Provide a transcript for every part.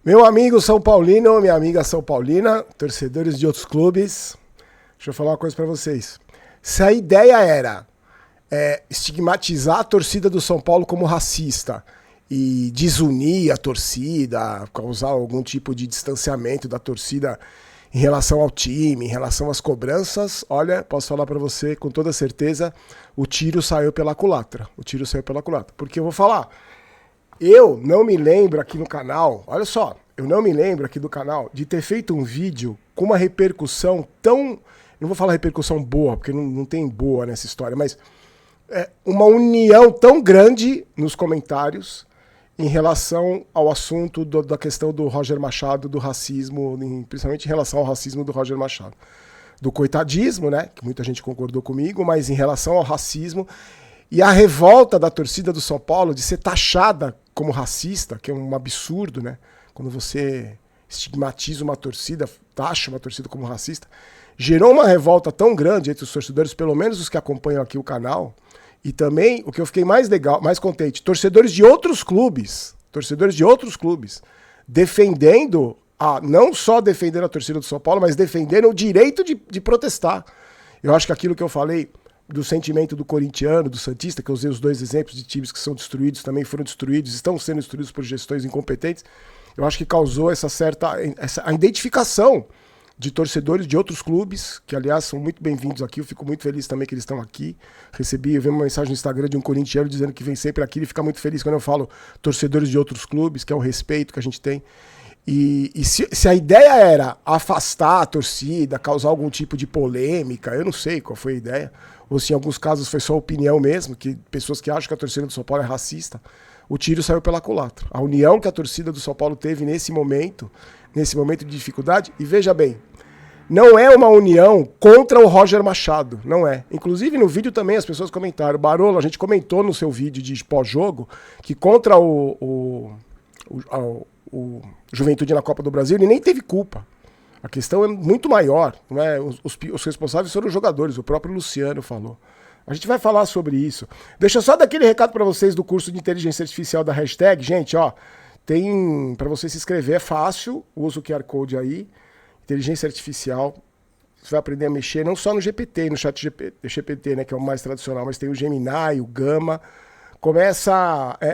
Meu amigo São Paulino, minha amiga São Paulina, torcedores de outros clubes, deixa eu falar uma coisa pra vocês. Se a ideia era estigmatizar a torcida do São Paulo como racista e desunir a torcida, causar algum tipo de distanciamento da torcida em relação ao time, em relação às cobranças, olha, posso falar pra você com toda certeza, o tiro saiu pela culatra. O tiro saiu pela culatra. Porque eu vou falar, eu não me lembro aqui no canal, olha só, eu não me lembro aqui do canal de ter feito um vídeo com uma repercussão tão, não vou falar repercussão boa, porque não tem boa nessa história, mas uma união tão grande nos comentários em relação ao assunto da questão do Roger Machado, do racismo, principalmente em relação ao racismo do Roger Machado. Do coitadismo, né, que muita gente concordou comigo, mas em relação ao racismo e a revolta da torcida do São Paulo de ser taxada como racista, que é um absurdo, né, quando você estigmatiza uma torcida, taxa uma torcida como racista, gerou uma revolta tão grande entre os torcedores, pelo menos os que acompanham aqui o canal. E também, o que eu fiquei mais legal, mais contente, torcedores de outros clubes, defendendo, não só defendendo a torcida do São Paulo, mas defendendo o direito de protestar. Eu acho que aquilo que eu falei do sentimento do corintiano, do santista, que eu usei os dois exemplos de times que são destruídos, também foram destruídos, estão sendo destruídos por gestões incompetentes, eu acho que causou a identificação de torcedores de outros clubes, que aliás são muito bem-vindos aqui, eu fico muito feliz também que eles estão aqui. Eu vi uma mensagem no Instagram de um corintiano dizendo que vem sempre aqui, ele fica muito feliz quando eu falo torcedores de outros clubes, que é o respeito que a gente tem. E se a ideia era afastar a torcida, causar algum tipo de polêmica, eu não sei qual foi a ideia, ou se em alguns casos foi só opinião mesmo, que pessoas que acham que a torcida do São Paulo é racista, o tiro saiu pela culatra. A união que a torcida do São Paulo teve nesse momento de dificuldade, e veja bem, não é uma união contra o Roger Machado, não é. Inclusive no vídeo também as pessoas comentaram, Barolo, a gente comentou no seu vídeo de pós-jogo que contra o Juventude na Copa do Brasil ele nem teve culpa. A questão é muito maior, não é? Os responsáveis foram os jogadores, o próprio Luciano falou. A gente vai falar sobre isso. Deixa eu só dar aquele recado para vocês do curso de inteligência artificial da hashtag. Gente, ó, tem para você se inscrever, é fácil, usa o QR Code aí. Inteligência artificial, você vai aprender a mexer não só no GPT e no chat GPT, né, que é o mais tradicional, mas tem o Gemini, o Gama.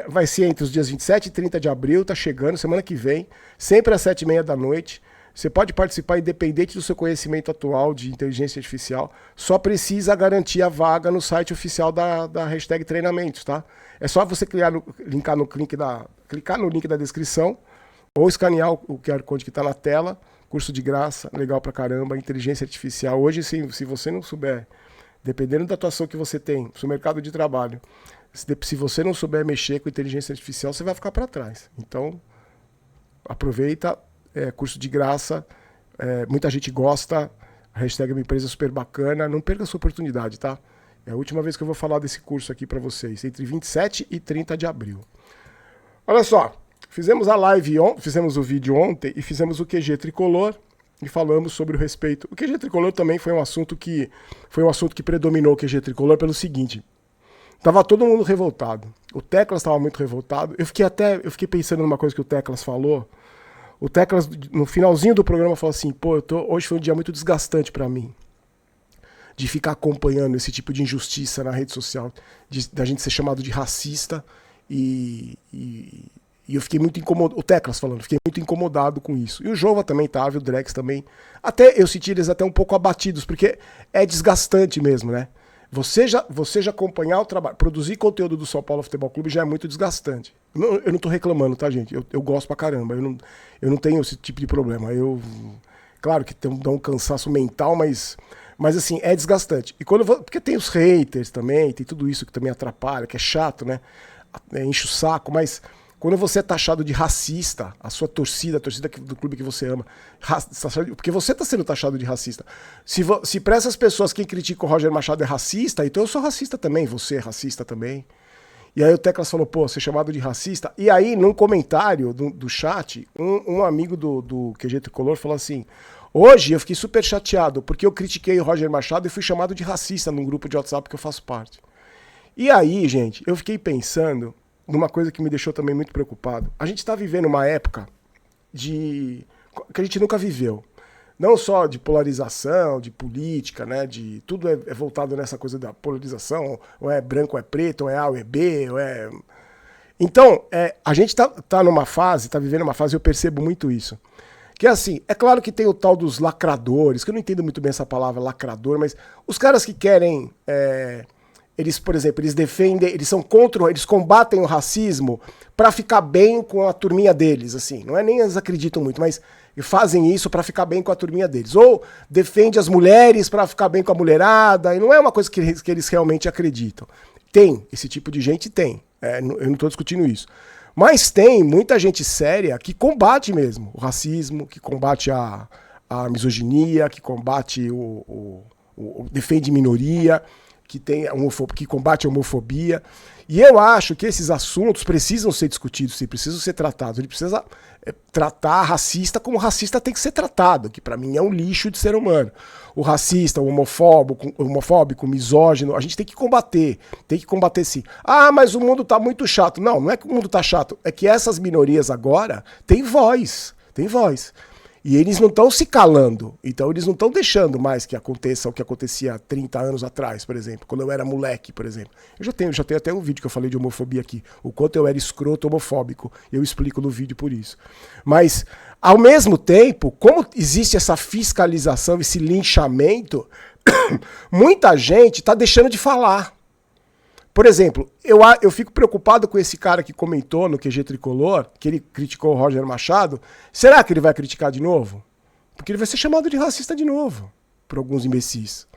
Vai ser entre os dias 27 e 30 de abril, tá chegando, semana que vem, sempre às 7h30 da noite. Você pode participar independente do seu conhecimento atual de inteligência artificial, só precisa garantir a vaga no site oficial da hashtag treinamentos, tá? É só você clicar no link da descrição ou escanear o QR Code que está na tela. Curso de graça, legal pra caramba, inteligência artificial. Hoje, se você não souber, dependendo da atuação que você tem no mercado de trabalho, se você não souber mexer com inteligência artificial, você vai ficar para trás. Então, aproveita, curso de graça, muita gente gosta, a hashtag é uma empresa super bacana, não perca essa oportunidade, tá? É a última vez que eu vou falar desse curso aqui para vocês, entre 27 e 30 de abril. Olha só. Fizemos a live fizemos o vídeo ontem e fizemos o QG Tricolor e falamos sobre o respeito. O QG Tricolor também foi um assunto que predominou o QG Tricolor pelo seguinte. Tava todo mundo revoltado. O Teclas estava muito revoltado. Eu fiquei pensando numa coisa que o Teclas falou. O Teclas, no finalzinho do programa, falou assim, hoje foi um dia muito desgastante para mim. De ficar acompanhando esse tipo de injustiça na rede social, da gente ser chamado de racista e eu fiquei muito incomodado, o Teclas falando, fiquei muito incomodado com isso. E o Jova também tava, o Drex também. Até eu senti eles até um pouco abatidos, porque é desgastante mesmo, né? Você já acompanhar o trabalho, produzir conteúdo do São Paulo Futebol Clube já é muito desgastante. Eu não tô reclamando, tá, gente? Eu gosto pra caramba, eu não tenho esse tipo de problema. Claro que dá um cansaço mental, mas assim, é desgastante. E porque tem os haters também, tem tudo isso que também atrapalha, que é chato, né? Enche o saco, mas quando você é taxado de racista, a sua torcida, a torcida do clube que você ama, porque você está sendo taxado de racista. Se para essas pessoas quem critica o Roger Machado é racista, então eu sou racista também, você é racista também. E aí o Teclas falou, ser chamado de racista. E aí, num comentário do chat, um amigo do QG Tricolor falou assim, hoje eu fiquei super chateado, porque eu critiquei o Roger Machado e fui chamado de racista num grupo de WhatsApp que eu faço parte. E aí, gente, eu fiquei pensando numa coisa que me deixou também muito preocupado. A gente está vivendo uma época que a gente nunca viveu. Não só de polarização, de política, né? De tudo é voltado nessa coisa da polarização, ou é branco ou é preto, ou é A ou é B, ou é... Então, a gente tá numa fase, tá vivendo uma fase, eu percebo muito isso. Que é assim, é claro que tem o tal dos lacradores, que eu não entendo muito bem essa palavra lacrador, mas os caras que querem... eles, por exemplo, eles defendem, eles são contra, eles combatem o racismo para ficar bem com a turminha deles, assim. Não é nem eles acreditam muito, mas fazem isso para ficar bem com a turminha deles. Ou defende as mulheres para ficar bem com a mulherada, e não é uma coisa que eles realmente acreditam. Tem, esse tipo de gente tem. Eu não estou discutindo isso. Mas tem muita gente séria que combate mesmo o racismo, que combate a misoginia, que combate defende minoria, que combate a homofobia. E eu acho que esses assuntos precisam ser discutidos, precisam ser tratados. Ele precisa tratar racista como racista tem que ser tratado, que para mim é um lixo de ser humano. O racista, o homofóbico, o misógino, a gente tem que combater sim. Ah, mas o mundo tá muito chato. Não, não é que o mundo tá chato, é que essas minorias agora têm voz. E eles não estão se calando, então eles não estão deixando mais que aconteça o que acontecia há 30 anos atrás, por exemplo, quando eu era moleque, por exemplo. Eu já tenho até um vídeo que eu falei de homofobia aqui, o quanto eu era escroto homofóbico, eu explico no vídeo por isso. Mas, ao mesmo tempo, como existe essa fiscalização, esse linchamento, muita gente está deixando de falar. Por exemplo, eu fico preocupado com esse cara que comentou no QG Tricolor, que ele criticou o Roger Machado. Será que ele vai criticar de novo? Porque ele vai ser chamado de racista de novo, por alguns imbecis.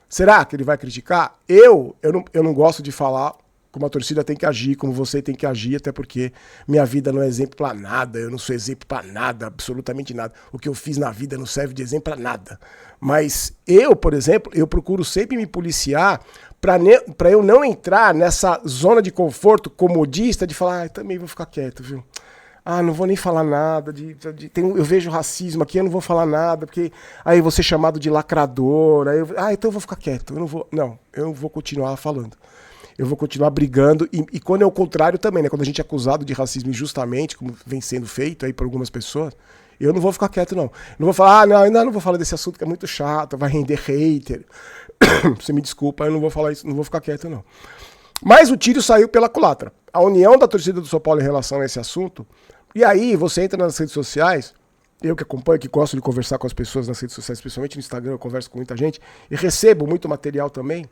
Será que ele vai criticar? Eu não gosto de falar como a torcida tem que agir, como você tem que agir, até porque minha vida não é exemplo pra nada, eu não sou exemplo pra nada, absolutamente nada. O que eu fiz na vida não serve de exemplo pra nada. Mas eu, por exemplo, eu procuro sempre me policiar para eu não entrar nessa zona de conforto comodista de falar, também vou ficar quieto, viu? Não vou nem falar nada, eu vejo racismo aqui, eu não vou falar nada, porque aí eu vou ser chamado de lacrador, então eu vou ficar quieto, eu vou continuar falando. Eu vou continuar brigando, e quando é o contrário também, né? Quando a gente é acusado de racismo injustamente, como vem sendo feito aí por algumas pessoas, eu não vou ficar quieto, não. Não vou falar, ainda não vou falar desse assunto que é muito chato, vai render hater. Você me desculpa, eu não vou falar isso, não vou ficar quieto, não. Mas o tiro saiu pela culatra. A união da torcida do São Paulo em relação a esse assunto, e aí você entra nas redes sociais, eu que acompanho, que gosto de conversar com as pessoas nas redes sociais, principalmente no Instagram, eu converso com muita gente, e recebo muito material também,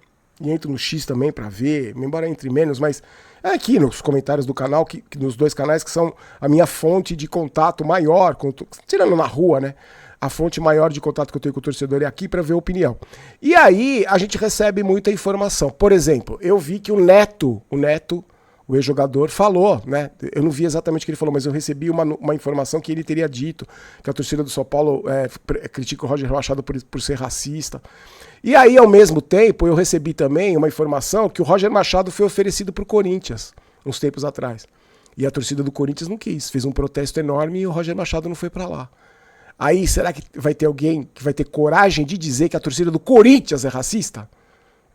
e entro no X também pra ver, embora entre menos, mas é aqui nos comentários do canal, nos dois canais que são a minha fonte de contato maior, tirando na rua, né? A fonte maior de contato que eu tenho com o torcedor é aqui para ver a opinião. E aí a gente recebe muita informação. Por exemplo, eu vi que o Neto, o ex-jogador, falou, né? Eu não vi exatamente o que ele falou, mas eu recebi uma informação que ele teria dito, que a torcida do São Paulo critica o Roger Machado por ser racista. E aí, ao mesmo tempo, eu recebi também uma informação que o Roger Machado foi oferecido para o Corinthians, uns tempos atrás. E a torcida do Corinthians não quis, fez um protesto enorme e o Roger Machado não foi para lá. Aí, será que vai ter alguém que vai ter coragem de dizer que a torcida do Corinthians é racista?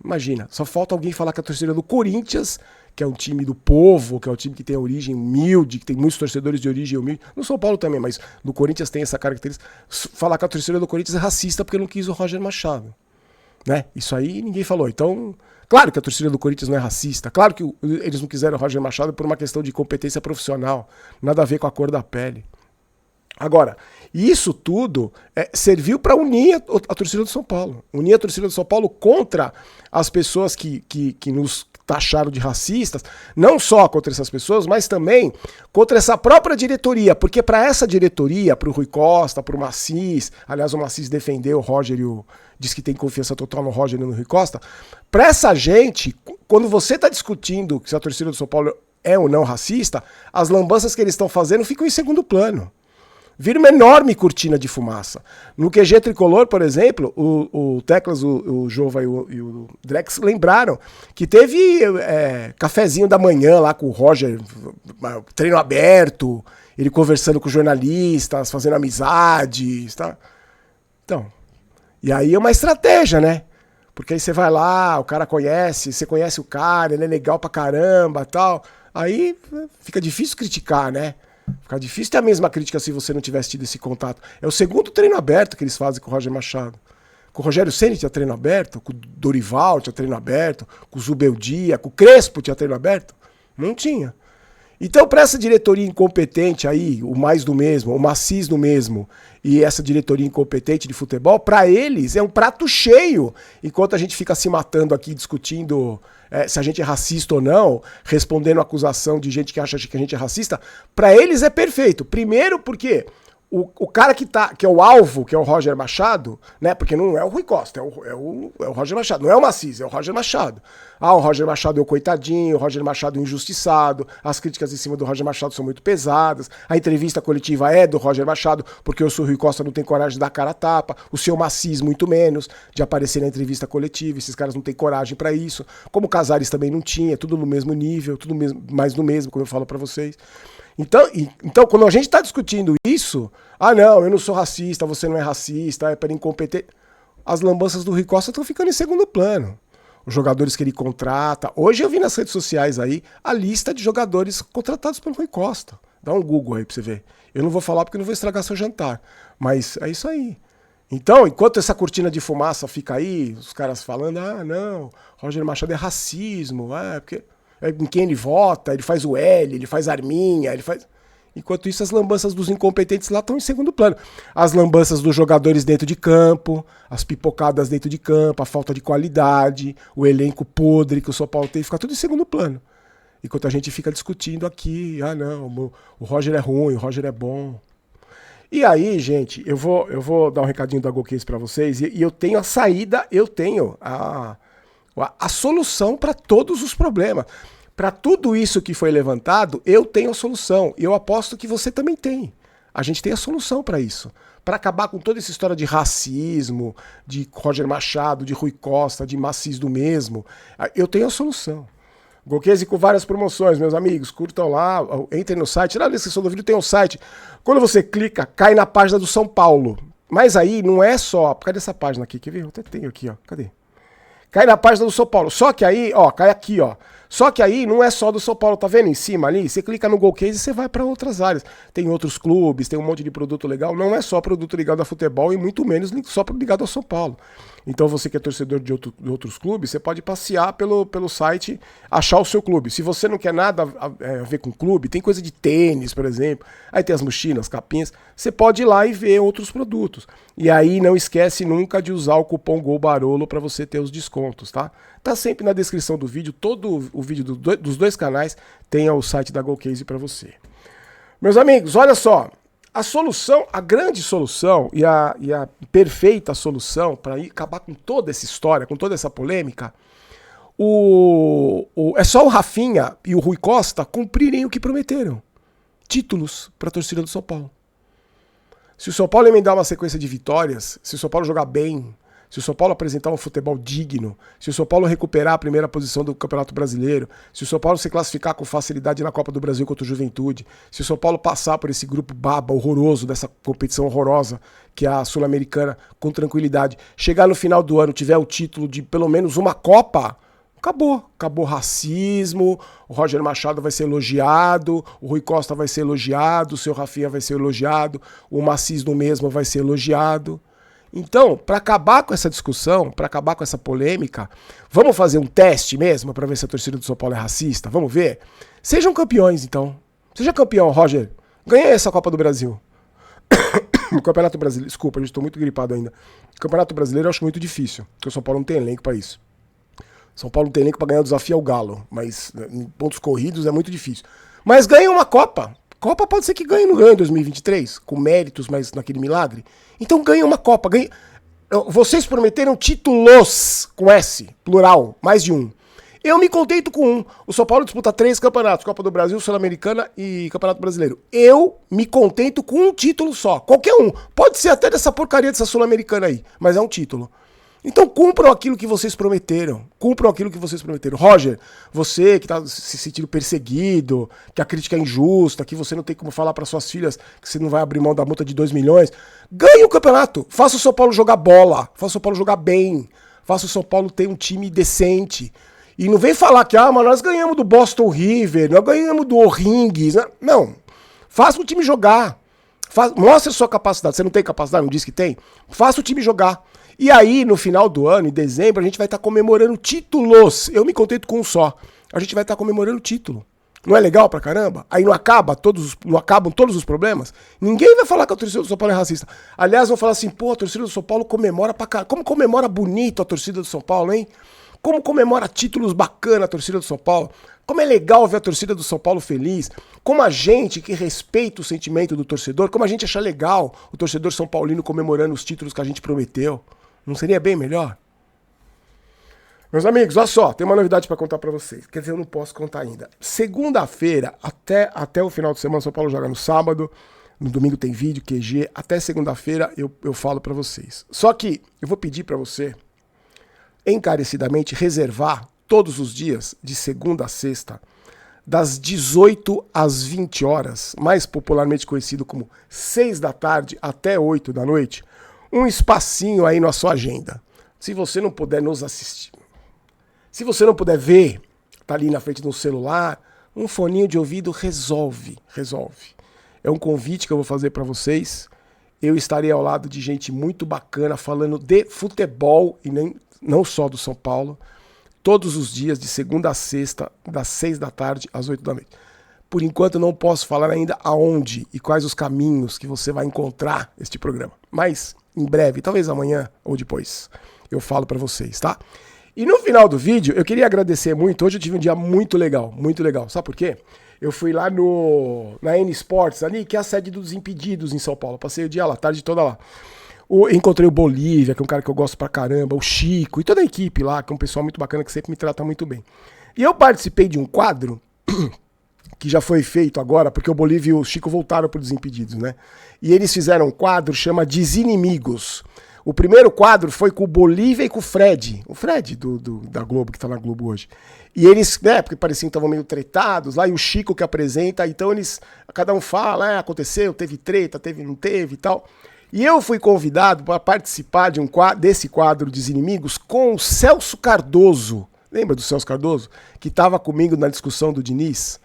Imagina, só falta alguém falar que a torcida do Corinthians, que é um time do povo, que é um time que tem origem humilde, que tem muitos torcedores de origem humilde, no São Paulo também, mas no Corinthians tem essa característica, falar que a torcida do Corinthians é racista porque não quis o Roger Machado. Né? Isso aí ninguém falou. Então, claro que a torcida do Corinthians não é racista, claro que eles não quiseram o Roger Machado por uma questão de competência profissional, nada a ver com a cor da pele. Agora, isso tudo serviu para unir a torcida do São Paulo. Unir a torcida do São Paulo contra as pessoas que nos taxaram de racistas, não só contra essas pessoas, mas também contra essa própria diretoria, porque para essa diretoria, para o Rui Costa, para o Macis, aliás o Macis defendeu o Roger e diz que tem confiança total no Roger e no Rui Costa, para essa gente, quando você está discutindo se a torcida do São Paulo é ou não racista, as lambanças que eles estão fazendo ficam em segundo plano. Vira uma enorme cortina de fumaça. No QG Tricolor, por exemplo, o Teclas, o Jova e o Drex lembraram que teve cafezinho da manhã lá com o Roger, treino aberto, ele conversando com jornalistas, fazendo amizades, tá? Então, e aí é uma estratégia, né? Porque aí você vai lá, o cara conhece, você conhece o cara, ele é legal pra caramba e tal. Aí fica difícil criticar, né? Fica difícil ter a mesma crítica se você não tivesse tido esse contato. É o segundo treino aberto que eles fazem com o Roger Machado. Com o Rogério Ceni tinha treino aberto, com o Dorival tinha treino aberto, com o Zubeldia, com o Crespo tinha treino aberto. Não tinha. Então, para essa diretoria incompetente aí, o mais do mesmo, o macis do mesmo, e essa diretoria incompetente de futebol, para eles é um prato cheio. Enquanto a gente fica se matando aqui, discutindo se a gente é racista ou não, respondendo acusação de gente que acha que a gente é racista, para eles é perfeito. Primeiro porque o cara que é o alvo, que é o Roger Machado, né? Porque não é o Rui Costa, é o Roger Machado, não é o Macis, é o Roger Machado. O Roger Machado é o coitadinho, o Roger Machado é o injustiçado, as críticas em cima do Roger Machado são muito pesadas, a entrevista coletiva é do Roger Machado, porque o seu Rui Costa não tem coragem de dar cara a tapa, o seu Macis muito menos, de aparecer na entrevista coletiva, esses caras não têm coragem pra isso, como o Casares também não tinha, tudo no mesmo nível, tudo mais no mesmo, como eu falo pra vocês. Então, quando a gente está discutindo isso, não, eu não sou racista, você não é racista, é para incompetente. As lambanças do Rui Costa estão ficando em segundo plano. Os jogadores que ele contrata. Hoje eu vi nas redes sociais aí a lista de jogadores contratados pelo Rui Costa. Dá um Google aí pra você ver. Eu não vou falar porque não vou estragar seu jantar. Mas é isso aí. Então, enquanto essa cortina de fumaça fica aí, os caras falando, não, Roger Machado é racismo, porque... em quem ele vota, ele faz o L, ele faz arminha, ele faz... Enquanto isso, as lambanças dos incompetentes lá estão em segundo plano. As lambanças dos jogadores dentro de campo, as pipocadas dentro de campo, a falta de qualidade, o elenco podre que o São Paulo tem, fica tudo em segundo plano. Enquanto a gente fica discutindo aqui, não, o Roger é ruim, o Roger é bom. E aí, gente, eu vou dar um recadinho da GoCase pra vocês, e eu tenho a saída, eu tenho a solução para todos os problemas. Para tudo isso que foi levantado, eu tenho a solução. E eu aposto que você também tem. A gente tem a solução para isso. Para acabar com toda essa história de racismo, de Roger Machado, de Rui Costa, de Macis do mesmo. Eu tenho a solução. GoCase com várias promoções, meus amigos. Curtam lá, entrem no site. Na descrição do vídeo tem um site. Quando você clica, cai na página do São Paulo. Mas aí não é só... Cadê essa página aqui? Quer ver? Eu até tenho aqui, ó. Cadê? Cai na página do São Paulo. Só que aí, cai aqui, ó. Só que aí não é só do São Paulo, tá vendo em cima ali? Você clica no GoCase e você vai para outras áreas. Tem outros clubes, tem um monte de produto legal. Não é só produto ligado a futebol e muito menos só ligado ao São Paulo. Então você que é torcedor de outros clubes, você pode passear pelo site, achar o seu clube. Se você não quer nada a ver com clube, tem coisa de tênis, por exemplo. Aí tem as mochilas, capinhas. Você pode ir lá e ver outros produtos. E aí não esquece nunca de usar o cupom GOLBAROLO para você ter os descontos, tá? Tá sempre na descrição do vídeo, todo o vídeo dos dois canais tem o site da GoCase para você. Meus amigos, olha só. A solução, a grande solução e a perfeita solução para acabar com toda essa história, com toda essa polêmica, é só o Rafinha e o Rui Costa cumprirem o que prometeram. Títulos para a torcida do São Paulo. Se o São Paulo emendar uma sequência de vitórias, se o São Paulo jogar bem, se o São Paulo apresentar um futebol digno, se o São Paulo recuperar a primeira posição do Campeonato Brasileiro, se o São Paulo se classificar com facilidade na Copa do Brasil contra o Juventude, se o São Paulo passar por esse grupo baba horroroso, dessa competição horrorosa que é a Sul-Americana, com tranquilidade, chegar no final do ano, tiver o título de pelo menos uma Copa, acabou. Acabou racismo, o Roger Machado vai ser elogiado, o Rui Costa vai ser elogiado, o seu Rafinha vai ser elogiado, o Macis do mesmo vai ser elogiado. Então, para acabar com essa discussão, para acabar com essa polêmica, vamos fazer um teste mesmo para ver se a torcida do São Paulo é racista? Vamos ver? Sejam campeões, então. Seja campeão, Roger. Ganhei essa Copa do Brasil. O Campeonato Brasileiro... Desculpa, eu estou muito gripado ainda. O Campeonato Brasileiro eu acho muito difícil, porque o São Paulo não tem elenco para isso. São Paulo não tem elenco para ganhar o desafio ao Galo, mas em pontos corridos é muito difícil. Mas ganha uma Copa. Copa pode ser que ganhe no ano em 2023, com méritos, mas naquele milagre. Então ganha uma Copa. Ganha... Vocês prometeram títulos, com S, plural, mais de um. Eu me contento com um. O São Paulo disputa 3 campeonatos, Copa do Brasil, Sul-Americana e Campeonato Brasileiro. Eu me contento com um título só, qualquer um. Pode ser até dessa porcaria dessa Sul-Americana aí, mas é um título. Então cumpram aquilo que vocês prometeram. Cumpram aquilo que vocês prometeram. Roger, você que está se sentindo perseguido, que a crítica é injusta, que você não tem como falar para suas filhas que você não vai abrir mão da multa de 2 milhões, ganhe o campeonato. Faça o São Paulo jogar bola. Faça o São Paulo jogar bem. Faça o São Paulo ter um time decente. E não vem falar que mas nós ganhamos do Boston River, nós ganhamos do O'Rings. Não. Faça o time jogar. Mostre a sua capacidade. Você não tem capacidade, não diz que tem? Faça o time jogar. E aí, no final do ano, em dezembro, a gente vai estar comemorando títulos. Eu me contento com um só. A gente vai estar comemorando título. Não é legal pra caramba? Aí não acabam todos os problemas? Ninguém vai falar que a torcida do São Paulo é racista. Aliás, vão falar assim, pô, a torcida do São Paulo comemora pra caramba. Como comemora bonito a torcida do São Paulo, hein? Como comemora títulos bacana a torcida do São Paulo. Como é legal ver a torcida do São Paulo feliz. Como a gente que respeita o sentimento do torcedor, como a gente acha legal o torcedor são paulino comemorando os títulos que a gente prometeu. Não seria bem melhor? Meus amigos, olha só, tem uma novidade para contar para vocês. Quer dizer, eu não posso contar ainda. Segunda-feira, até o final de semana, São Paulo joga no sábado. No domingo tem vídeo, QG. Até segunda-feira eu falo para vocês. Só que eu vou pedir para você, encarecidamente, reservar todos os dias, de segunda a sexta, das 18 às 20 horas, mais popularmente conhecido como 6 da tarde até 8 da noite, um espacinho aí na sua agenda. Se você não puder nos assistir, se você não puder ver, tá ali na frente do celular, um foninho de ouvido resolve. É um convite que eu vou fazer para vocês. Eu estarei ao lado de gente muito bacana falando de futebol e não só do São Paulo, todos os dias, de segunda a sexta, das 6 da tarde às 8 da noite. Por enquanto, não posso falar ainda aonde e quais os caminhos que você vai encontrar este programa. Mas, em breve, talvez amanhã ou depois, eu falo para vocês, tá? E no final do vídeo, eu queria agradecer muito. Hoje eu tive um dia muito legal, muito legal. Sabe por quê? Eu fui lá na N Sports ali, que é a sede dos Desimpedidos em São Paulo. Passei o dia lá, a tarde toda lá. Encontrei o Bolívia, que é um cara que eu gosto pra caramba, o Chico e toda a equipe lá, que é um pessoal muito bacana que sempre me trata muito bem. E eu participei de um quadro que já foi feito agora, porque o Bolívia e o Chico voltaram pro Desimpedidos, né? E eles fizeram um quadro chama Desinimigos. O primeiro quadro foi com o Bolívia e com o Fred da Globo, que tá na Globo hoje. E eles, né, porque pareciam que estavam meio tretados lá, e o Chico que apresenta, então cada um fala, aconteceu, teve treta, não teve e tal. E eu fui convidado para participar desse quadro dos inimigos com o Celso Cardoso. Lembra do Celso Cardoso? Que estava comigo na discussão do Diniz.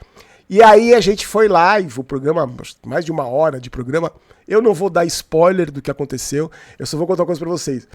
E aí a gente foi live, o programa, mais de 1 hora de programa. Eu não vou dar spoiler do que aconteceu, eu só vou contar uma coisa pra vocês.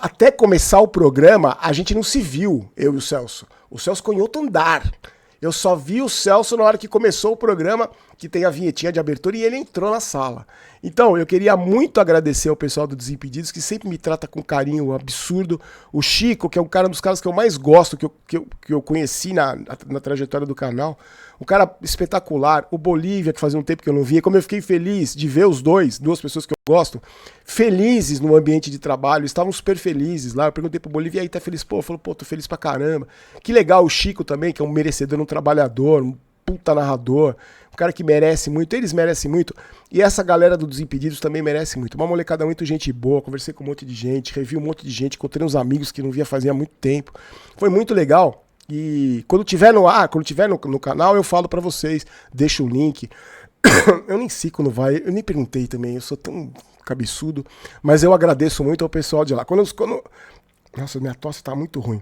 Até começar o programa, a gente não se viu, eu e o Celso. O Celso ficou em outro andar. Eu só vi o Celso na hora que começou o programa, que tem a vinhetinha de abertura, e ele entrou na sala. Então, eu queria muito agradecer ao pessoal do Desimpedidos, que sempre me trata com carinho absurdo. O Chico, que é um dos caras que eu mais gosto, que eu conheci na trajetória do canal. Um cara espetacular. O Bolívia, que fazia um tempo que eu não via. Como eu fiquei feliz de ver os duas pessoas que eu gosto, felizes no ambiente de trabalho. Estavam super felizes lá. Eu perguntei pro Bolívia, e aí, tá feliz? Pô, falou, tô feliz pra caramba. Que legal o Chico também, que é um merecedor, um trabalhador, um puta narrador, um cara que merece muito, eles merecem muito, e essa galera do Desimpedidos também merece muito. Uma molecada muito gente boa, conversei com um monte de gente, revi um monte de gente, encontrei uns amigos que não via fazia muito tempo. Foi muito legal. E quando tiver no ar, quando tiver no canal, eu falo pra vocês, deixo o link. Eu nem sei quando vai, eu nem perguntei também, eu sou tão cabeçudo, mas eu agradeço muito ao pessoal de lá. Nossa, minha tosse tá muito ruim.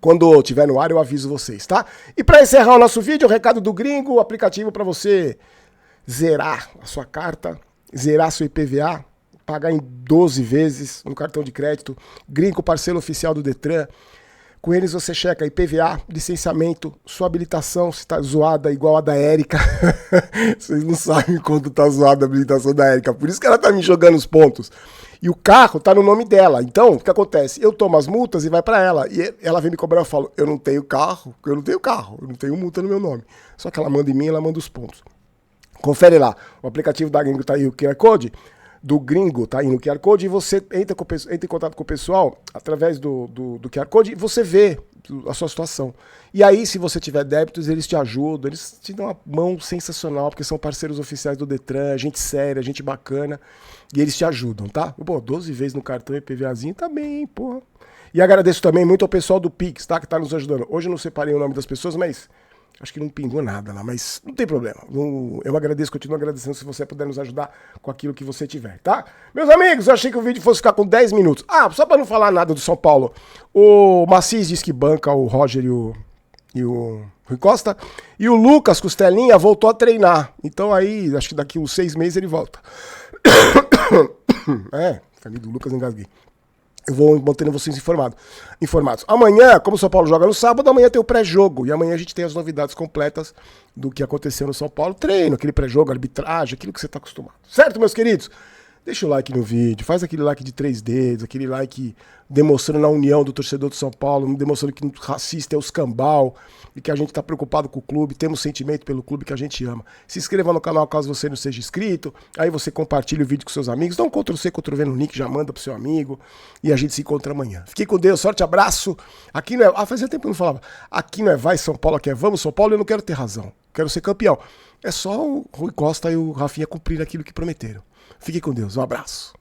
Quando tiver no ar, eu aviso vocês, tá? E para encerrar o nosso vídeo, o recado do Gringo, o aplicativo para você zerar a sua carta, zerar seu IPVA, pagar em 12 vezes no cartão de crédito. Gringo, parceiro oficial do Detran. Com eles você checa IPVA, licenciamento, sua habilitação, se tá zoada igual a da Érica. Vocês não sabem quando tá zoada a habilitação da Érica, por isso que ela tá me jogando os pontos. E o carro tá no nome dela. Então, o que acontece? Eu tomo as multas e vai pra ela. E ela vem me cobrar, eu falo, eu não tenho carro, eu não tenho multa no meu nome. Só que ela manda em mim, ela manda os pontos. Confere lá, o aplicativo da Gringo tá aí, o QR Code do Gringo tá aí no QR Code, e você entra em contato com o pessoal através do QR Code e você vê a sua situação. E aí, se você tiver débitos, eles te ajudam, eles te dão uma mão sensacional, porque são parceiros oficiais do Detran, gente séria, gente bacana, e eles te ajudam, tá? Pô, 12 vezes no cartão IPVAzinho tá bem, hein, porra. E agradeço também muito ao pessoal do Pix, tá? Que tá nos ajudando. Hoje eu não separei o nome das pessoas, mas acho que não pingou nada lá, mas não tem problema. Eu agradeço, continuo agradecendo se você puder nos ajudar com aquilo que você tiver, tá? Meus amigos, eu achei que o vídeo fosse ficar com 10 minutos. Ah, só pra não falar nada do São Paulo. O Macis diz que banca o Roger e o Rui Costa. E o Lucas Costelinha voltou a treinar. Então aí, acho que daqui uns 6 meses ele volta. Falei do Lucas, engasguei. Eu vou mantendo vocês informados. Amanhã, como o São Paulo joga no sábado, amanhã tem o pré-jogo. E amanhã a gente tem as novidades completas do que aconteceu no São Paulo. Treino, aquele pré-jogo, arbitragem, aquilo que você está acostumado. Certo, meus queridos? Deixa o like no vídeo, faz aquele like de 3 dedos, aquele like demonstrando a união do torcedor do São Paulo, demonstrando que o racista é os cambal e que a gente está preocupado com o clube, temos sentimento pelo clube que a gente ama. Se inscreva no canal caso você não seja inscrito, aí você compartilha o vídeo com seus amigos, dá um Ctrl+C, Ctrl+V no link, já manda pro seu amigo e a gente se encontra amanhã. Fique com Deus, sorte, abraço. Aqui não é... fazia tempo que eu não falava. Aqui não é vai São Paulo, aqui é vamos São Paulo, eu não quero ter razão, quero ser campeão. É só o Rui Costa e o Rafinha cumprir aquilo que prometeram. Fique com Deus, um abraço.